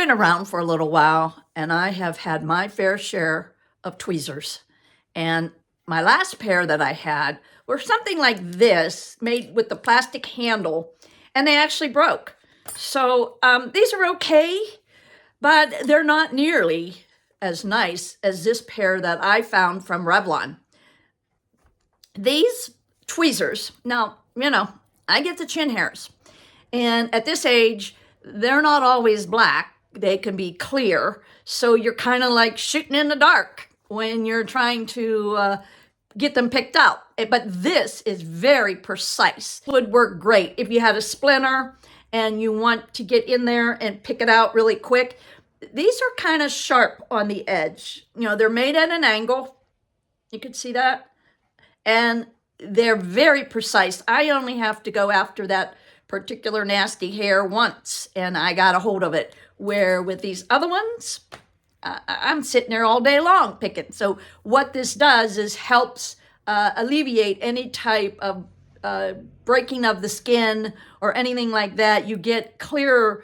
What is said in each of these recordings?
been around for a little while, and I have had my fair share of tweezers. And my last pair that I had were something like this, made with the plastic handle, and they actually broke. So these are okay, but they're not nearly as nice as this pair that I found from Revlon. These tweezers, now, you know, I get the chin hairs, and at this age, they're not always black. They can be clear, so you're kind of like shooting in the dark when you're trying to get them picked out. But this is very precise. It would work great if you had a splinter and you want to get in there and pick it out really quick. These are kind of sharp on the edge. You know, they're made at an angle. You can see that. And they're very precise. I only have to go after that particular nasty hair once, and I got a hold of it. Where with these other ones, I'm sitting there all day long picking. So what this does is helps alleviate any type of breaking of the skin or anything like that. You get clearer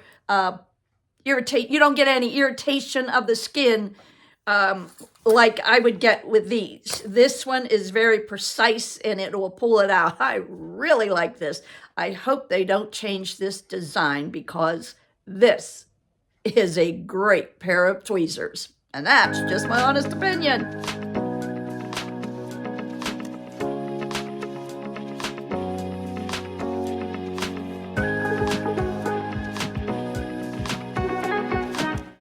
you don't get any irritation of the skin like I would get with these. This one is very precise and it will pull it out. I really like this. I hope they don't change this design because this is a great pair of tweezers. And that's just my honest opinion.